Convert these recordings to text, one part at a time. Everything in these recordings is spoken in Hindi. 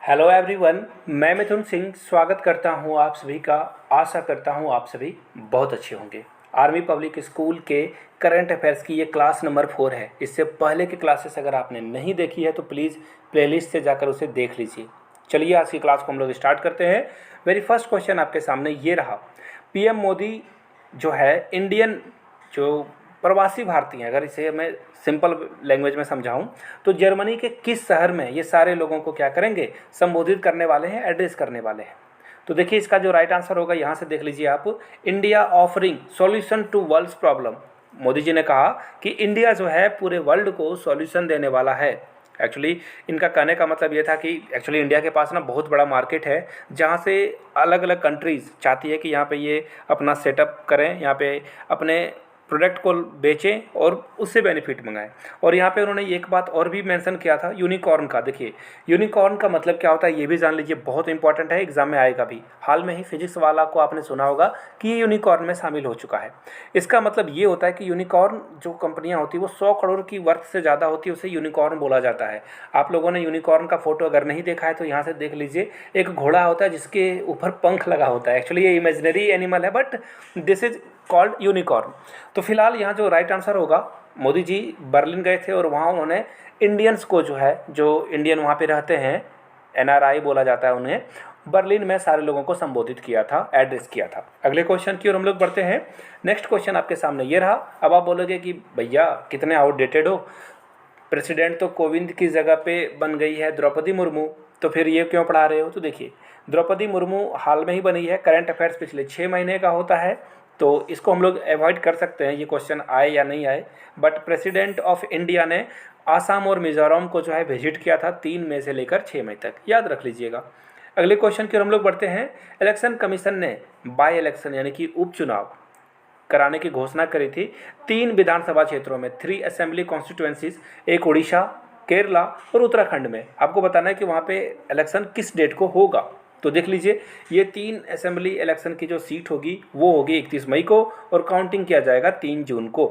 हेलो एवरीवन, मैं मिथुन सिंह स्वागत करता हूं आप सभी का। आशा करता हूं आप सभी बहुत अच्छे होंगे। आर्मी पब्लिक स्कूल के करंट अफेयर्स की ये क्लास नंबर 4 है। इससे पहले की क्लासेस अगर आपने नहीं देखी है तो प्लीज़ प्लेलिस्ट से जाकर उसे देख लीजिए। चलिए आज की क्लास को हम लोग स्टार्ट करते हैं। मेरी फर्स्ट क्वेश्चन आपके सामने ये रहा। पीएम मोदी जो है इंडियन जो प्रवासी भारतीय हैं, अगर इसे मैं सिंपल लैंग्वेज में समझाऊं तो जर्मनी के किस शहर में ये सारे लोगों को क्या करेंगे, संबोधित करने वाले हैं, एड्रेस करने वाले हैं। तो देखिए इसका जो राइट आंसर होगा यहाँ से देख लीजिए आप, India offering solution to world's problem. Modi ji ने कहा कि इंडिया जो है पूरे वर्ल्ड को सॉल्यूशन देने वाला है। एक्चुअली इनका कहने का मतलब ये था कि एक्चुअली इंडिया के पास ना बहुत बड़ा मार्केट है, जहाँ से अलग अलग कंट्रीज़ चाहती है कि यहाँ पे ये अपना सेटअप करें, यहाँ पे अपने प्रोडक्ट को बेचें और उससे बेनिफिट मंगाएं। और यहाँ पे उन्होंने एक बात और भी मेंशन किया था यूनिकॉर्न का। देखिए यूनिकॉर्न का मतलब क्या होता है ये भी जान लीजिए, बहुत इंपॉर्टेंट है, एग्जाम में आएगा भी। हाल में ही फिजिक्स वाला को आपने सुना होगा कि ये यूनिकॉर्न में शामिल हो चुका है। इसका मतलब ये होता है कि यूनिकॉर्न जो कंपनियाँ होती है वो 100 करोड़ की वर्थ से ज़्यादा होती है, उसे यूनिकॉर्न बोला जाता है। आप लोगों ने यूनिकॉर्न का फोटो अगर नहीं देखा है तो यहाँ से देख लीजिए। एक घोड़ा होता है जिसके ऊपर पंख लगा होता है। एक्चुअली ये इमेजिनरी एनिमल है but this is called unicorn. तो फिलहाल यहाँ जो राइट आंसर होगा, मोदी जी बर्लिन गए थे और वहाँ उन्होंने इंडियंस को जो है, जो इंडियन वहाँ पे रहते हैं, एनआरआई बोला जाता है उन्हें, बर्लिन में सारे लोगों को संबोधित किया था, एड्रेस किया था। अगले क्वेश्चन की ओर हम लोग बढ़ते हैं। नेक्स्ट क्वेश्चन आपके सामने ये रहा। अब आप बोलोगे कि भैया कितने आउटडेटेड हो, प्रेसिडेंट तो कोविंद की जगह पे बन गई है द्रौपदी मुर्मू, तो फिर ये क्यों पढ़ा रहे हो। तो देखिए द्रौपदी मुर्मू हाल में ही बनी है, करंट अफेयर्स पिछले 6 महीने का होता है, तो इसको हम लोग अवॉइड कर सकते हैं, ये क्वेश्चन आए या नहीं आए। बट प्रेसिडेंट ऑफ इंडिया ने आसाम और मिजोरम को जो है विजिट किया था 3 मई से लेकर 6 मई तक, याद रख लीजिएगा। अगले क्वेश्चन की ओर हम लोग बढ़ते हैं। इलेक्शन कमीशन ने बाई इलेक्शन यानी कि उपचुनाव कराने की घोषणा करी थी 3 विधानसभा क्षेत्रों में, 3 असेंबली कॉन्स्टिट्यूएंसीज, एक उड़ीसा, केरला और उत्तराखंड में। आपको बताना है कि वहाँ पे इलेक्शन किस डेट को होगा। तो देख लीजिए ये 3 असेंबली इलेक्शन की जो सीट होगी वो होगी 31 मई को और काउंटिंग किया जाएगा 3 जून को।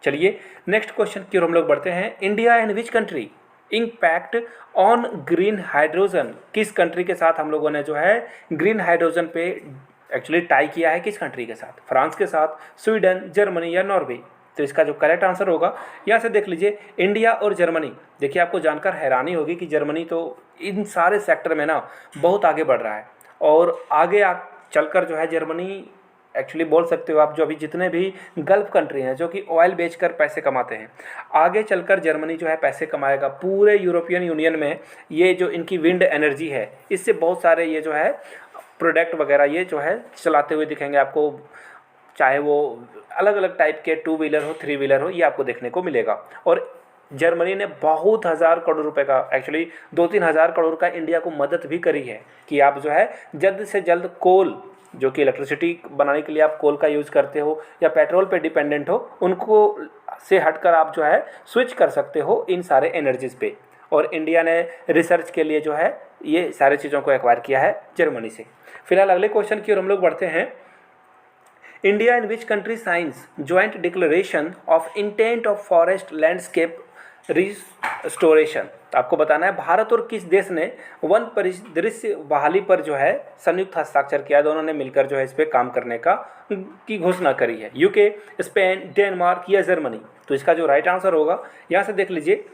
चलिए नेक्स्ट क्वेश्चन की ओर हम लोग बढ़ते हैं। India and which country impact on green hydrogen, किस कंट्री के साथ हम लोगों ने जो है ग्रीन हाइड्रोजन पे एक्चुअली टाई किया है, किस कंट्री के साथ, फ्रांस के साथ, स्वीडन, जर्मनी या नॉर्वे। तो इसका जो करेक्ट आंसर होगा यहाँ से देख लीजिए, इंडिया और जर्मनी। देखिए आपको जानकर हैरानी होगी कि जर्मनी तो इन सारे सेक्टर में ना बहुत आगे बढ़ रहा है और आगे चलकर जो है जर्मनी, एक्चुअली बोल सकते हो आप, जो अभी जितने भी गल्फ कंट्री हैं जो कि ऑयल बेचकर पैसे कमाते हैं, आगे चलकर जर्मनी जो है पैसे कमाएगा। पूरे यूरोपियन यूनियन में ये जो इनकी विंड एनर्जी है, इससे बहुत सारे ये जो है प्रोडक्ट वगैरह ये जो है चलाते हुए दिखेंगे आपको, चाहे वो अलग अलग टाइप के 2 व्हीलर हो, 3 व्हीलर हो, ये आपको देखने को मिलेगा। और जर्मनी ने बहुत हज़ार करोड़ रुपए का, एक्चुअली 2-3 हज़ार करोड़ का इंडिया को मदद भी करी है कि आप जो है जल्द से जल्द कोल, जो कि इलेक्ट्रिसिटी बनाने के लिए आप कोल का यूज़ करते हो या पेट्रोल पे डिपेंडेंट हो, उनको से हटकर आप जो है स्विच कर सकते हो इन सारे एनर्जीज़ पे। और इंडिया ने रिसर्च के लिए जो है ये सारी चीज़ों को एक्वायर किया है जर्मनी से। फिलहाल अगले क्वेश्चन की ओर हम लोग बढ़ते हैं। India in which country science joint declaration of intent of forest landscape restoration. आपको बताना है भारत और किस देश ने वन परिदृश्य बहाली पर जो है संयुक्त हस्ताक्षर किया, दोनों ने मिलकर जो है इस पर काम करने की घोषणा करी है, यूके, स्पेन, डेनमार्क या जर्मनी। तो इसका जो राइट आंसर होगा यहाँ से देख लीजिए,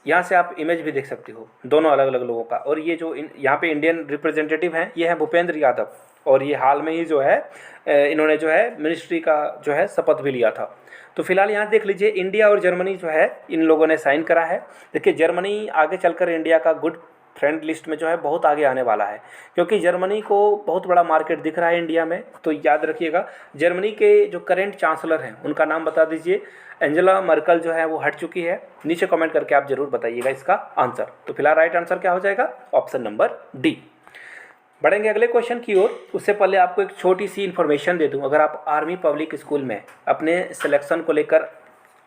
यहाँ से आप इमेज भी देख सकते हो दोनों अलग अलग लोगों का। और ये जो यहाँ पे इंडियन रिप्रेजेंटेटिव हैं ये है भूपेंद्र यादव, और ये हाल में ही जो है इन्होंने जो है मिनिस्ट्री का जो है शपथ भी लिया था। तो फिलहाल यहाँ देख लीजिए इंडिया और जर्मनी जो है इन लोगों ने साइन करा है। देखिए जर्मनी आगे चलकर इंडिया का गुड फ्रेंड लिस्ट में जो है बहुत आगे आने वाला है, क्योंकि जर्मनी को बहुत बड़ा मार्केट दिख रहा है इंडिया में। तो याद रखिएगा जर्मनी के जो करेंट चांसलर हैं उनका नाम बता दीजिए। एंजेला मर्कल जो है वो हट चुकी है। नीचे कमेंट करके आप जरूर बताइएगा इसका आंसर। तो फिलहाल राइट आंसर क्या हो जाएगा, ऑप्शन नंबर डी। बढ़ेंगे अगले क्वेश्चन की ओर। उससे पहले आपको एक छोटी सी इन्फॉर्मेशन दे दूं, अगर आप आर्मी पब्लिक स्कूल में अपने सिलेक्शन को लेकर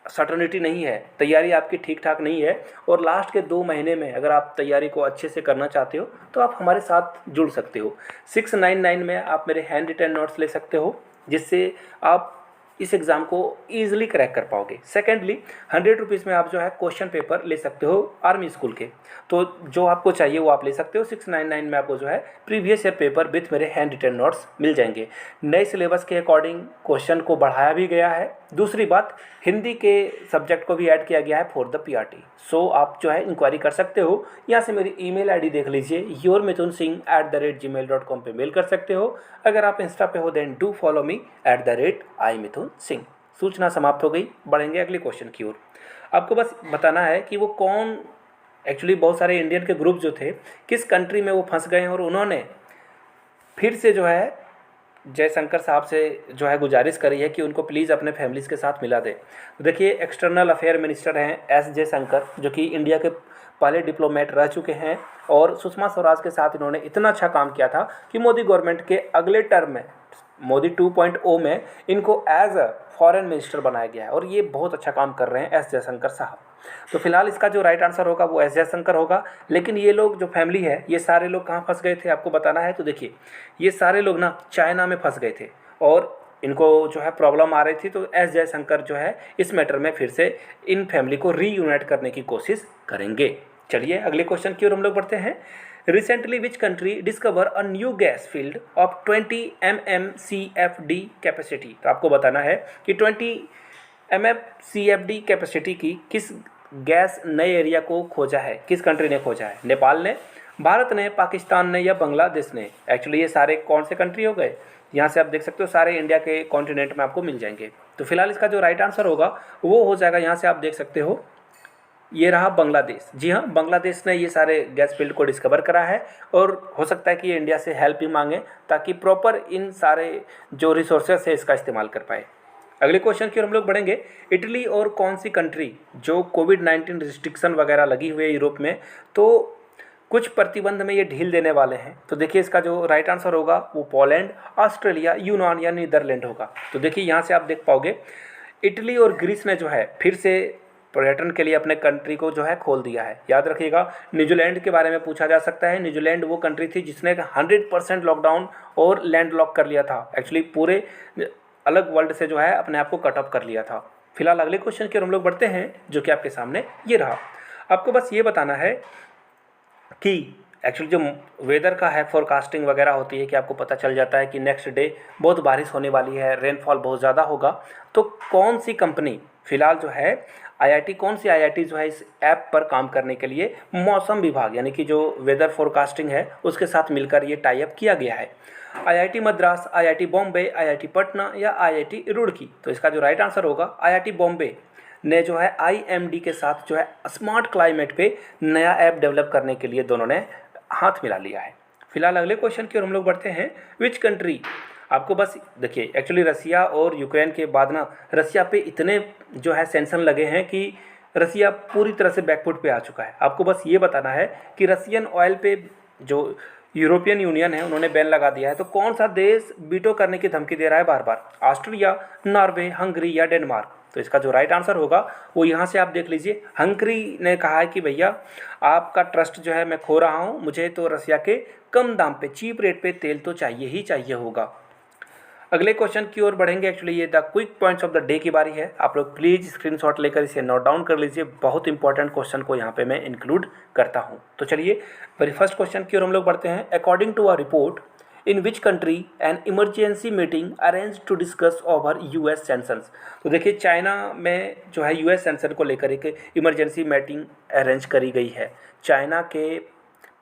सर्टनिटी नहीं है, तैयारी आपकी ठीक ठाक नहीं है और लास्ट के 2 महीने में अगर आप तैयारी को अच्छे से करना चाहते हो तो आप हमारे साथ जुड़ सकते हो। 699 में आप मेरे हैंड रिटन नोट्स ले सकते हो, जिससे आप इस एग्ज़ाम को ईजिली क्रैक कर पाओगे। सेकेंडली 100 रुपीज़ में आप जो है क्वेश्चन पेपर ले सकते हो आर्मी स्कूल के, तो जो आपको चाहिए वो आप ले सकते हो। 699 में आपको जो है प्रीवियस ईयर पेपर विथ मेरे हैंड रिटन नोट्स मिल जाएंगे। नए सिलेबस के अकॉर्डिंग क्वेश्चन को बढ़ाया भी गया है। दूसरी बात, हिंदी के सब्जेक्ट को भी ऐड किया गया है फॉर द पीआरटी। सो आप जो है इंक्वायरी कर सकते हो। यहाँ से मेरी ईमेल आईडी देख लीजिए, yourmithunsingh@gmail.com पे मेल कर सकते हो। अगर आप इंस्टा पे हो then do follow me @iMithunSingh। सूचना समाप्त हो गई, बढ़ेंगे अगले क्वेश्चन की ओर। आपको बस बताना है कि वो कौन, एक्चुअली बहुत सारे इंडियन के ग्रुप जो थे किस कंट्री में वो फंस गए हैं और उन्होंने फिर से जो है जयशंकर साहब से जो है गुजारिश करी है कि उनको प्लीज़ अपने फैमिलीज़ के साथ मिला दे। तो देखिए, एक्सटर्नल अफेयर मिनिस्टर हैं एस जयशंकर, जो कि इंडिया के पहले डिप्लोमेट रह चुके हैं, और सुषमा स्वराज के साथ इन्होंने इतना अच्छा काम किया था कि मोदी गवर्नमेंट के अगले टर्म में, मोदी 2.0 में, इनको एज अ फॉरेन मिनिस्टर बनाया गया है और ये बहुत अच्छा काम कर रहे हैं एस जयशंकर साहब। तो फिलहाल इसका जो राइट आंसर होगा वो एस जयशंकर होगा। लेकिन ये लोग जो फैमिली है, ये सारे लोग कहाँ फंस गए थे आपको बताना है। तो देखिए, ये सारे लोग ना चाइना में फंस गए थे और इनको जो है प्रॉब्लम आ रही थी। तो एस जयशंकर जो है इस मैटर में फिर से इन फैमिली को रीयूनाइट करने की कोशिश करेंगे। चलिए अगले क्वेश्चन की ओर हम लोग बढ़ते हैं। Recently which country discover a new gas field of 20 MMCFD capacity. तो आपको बताना है कि 20 MMCFD कैपेसिटी की किस गैस नए एरिया को खोजा है, किस कंट्री ने खोजा है। नेपाल ने, भारत ने, पाकिस्तान ने या बांग्लादेश ने। एक्चुअली ये सारे कौन से कंट्री हो गए, यहाँ से आप देख सकते हो सारे इंडिया के कॉन्टिनेंट में आपको मिल जाएंगे। तो फिलहाल इसका जो राइट आंसर होगा वो हो जाएगा, यहाँ से आप देख सकते हो, ये रहा बांग्लादेश। जी हाँ, बांग्लादेश ने ये सारे गैस फील्ड को डिस्कवर करा है और हो सकता है कि ये इंडिया से हेल्प भी मांगे ताकि प्रॉपर इन सारे जो रिसोर्सेस है इसका इस्तेमाल कर पाए। अगले क्वेश्चन की ओर हम लोग बढ़ेंगे। इटली और कौन सी कंट्री जो कोविड-19 रिस्ट्रिक्शन वगैरह लगी हुई है यूरोप में, तो कुछ प्रतिबंध में ये ढील देने वाले हैं। तो देखिए, इसका जो राइट आंसर होगा वो पोलैंड, ऑस्ट्रेलिया, यूनान या नीदरलैंड होगा। तो देखिए, यहाँ से आप देख पाओगे इटली और ग्रीस ने जो है फिर से पर्यटन के लिए अपने कंट्री को जो है खोल दिया है। याद रखिएगा, न्यूजीलैंड के बारे में पूछा जा सकता है। न्यूजीलैंड वो कंट्री थी जिसने 100% लॉकडाउन और लैंड लॉक कर लिया था, एक्चुअली पूरे अलग वर्ल्ड से जो है अपने आप को कट ऑफ कर लिया था। फिलहाल अगले क्वेश्चन की ओर हम लोग बढ़ते हैं, जो कि आपके सामने ये रहा। आपको बस ये बताना है कि एक्चुअली जो वेदर का है फोरकास्टिंग वगैरह होती है कि आपको पता चल जाता है कि नेक्स्ट डे बहुत बारिश होने वाली है, रेनफॉल बहुत ज़्यादा होगा। तो कौन सी कंपनी फिलहाल जो है आईआईटी, कौन सी आईआईटी जो है इस ऐप पर काम करने के लिए मौसम विभाग यानी कि जो वेदर फोरकास्टिंग है उसके साथ मिलकर ये टाई अप किया गया है। IIT Madras, IIT Bombay, IIT Patna या आईआईटी रुड़की। तो इसका जो राइट आंसर होगा, आईआईटी बॉम्बे ने जो है आईएमडी के साथ जो है स्मार्ट क्लाइमेट पे नया ऐप डेवलप करने के लिए दोनों ने हाथ मिला लिया है। फिलहाल अगले क्वेश्चन की ओर हम लोग बढ़ते हैं। विच कंट्री, आपको बस देखिए, एक्चुअली रसिया और यूक्रेन के बाद ना रसिया पे इतने जो है सेंक्शन लगे हैं कि रसिया पूरी तरह से बैकफुट पे आ चुका है। आपको बस ये बताना है कि रसियन ऑयल पे जो यूरोपियन यूनियन है उन्होंने बैन लगा दिया है। तो कौन सा देश वीटो करने की धमकी दे रहा है बार बार, ऑस्ट्रिया, नॉर्वे, हंगरी या डेनमार्क। तो इसका जो राइट आंसर होगा वो यहाँ से आप देख लीजिए, हंगरी ने कहा है कि भैया आपका ट्रस्ट जो है मैं खो रहा हूँ, मुझे तो रसिया के कम दाम पे, चीप रेट पे तेल तो चाहिए ही चाहिए होगा। अगले क्वेश्चन की ओर बढ़ेंगे। एक्चुअली ये the quick points of the day की बारी है। आप लोग प्लीज़ स्क्रीनशॉट लेकर इसे नोट डाउन कर लीजिए, बहुत इंपॉर्टेंट क्वेश्चन को यहाँ पे मैं इंक्लूड करता हूँ। तो चलिए मेरी फर्स्ट क्वेश्चन की ओर हम लोग बढ़ते हैं। According to a report, in which country an emergency meeting arrange to discuss over US sanctions. तो देखिए, चाइना में जो है यूएस सैंक्शन को लेकर एक इमरजेंसी मीटिंग अरेंज करी गई है। चाइना के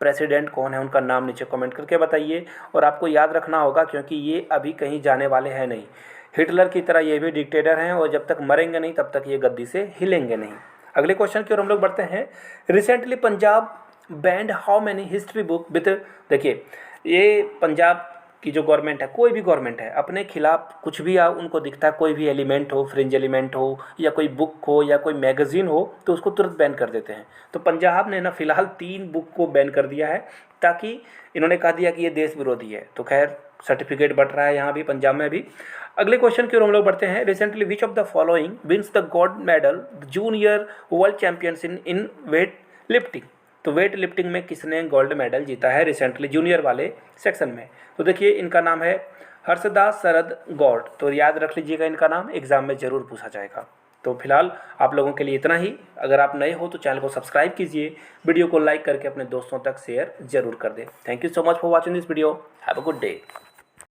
प्रेसिडेंट कौन है, उनका नाम नीचे कमेंट करके बताइए। और आपको याद रखना होगा क्योंकि ये अभी कहीं जाने वाले हैं नहीं, हिटलर की तरह ये भी डिक्टेटर हैं और जब तक मरेंगे नहीं तब तक ये गद्दी से हिलेंगे नहीं। अगले क्वेश्चन की ओर हम लोग बढ़ते हैं। Recently Punjab band how many history book with, देखिए ये पंजाब की जो गवर्नमेंट है, कोई भी गवर्नमेंट है, अपने खिलाफ कुछ भी उनको दिखता है, कोई भी एलिमेंट हो, फ्रिंज एलिमेंट हो या कोई बुक हो या कोई मैगजीन हो, तो उसको तुरंत बैन कर देते हैं। तो पंजाब ने ना फिलहाल 3 बुक को बैन कर दिया है, ताकि इन्होंने कहा दिया कि ये देश विरोधी है। तो खैर सर्टिफिकेट बट रहा है यहाँ भी, पंजाब में भी। अगले क्वेश्चन की ओर हम लोग बढ़ते हैं। Recently which of the following wins the gold medal junior world champions in weight lifting. तो वेट लिफ्टिंग में किसने गोल्ड मेडल जीता है रिसेंटली जूनियर वाले सेक्शन में। तो देखिए, इनका नाम है हर्षदास शरद गौड़, तो याद रख लीजिएगा, इनका नाम एग्ज़ाम में ज़रूर पूछा जाएगा। तो फिलहाल आप लोगों के लिए इतना ही। अगर आप नए हो तो चैनल को सब्सक्राइब कीजिए, वीडियो को लाइक करके अपने दोस्तों तक शेयर ज़रूर कर दें। Thank you so much for watching this video. Have a good day.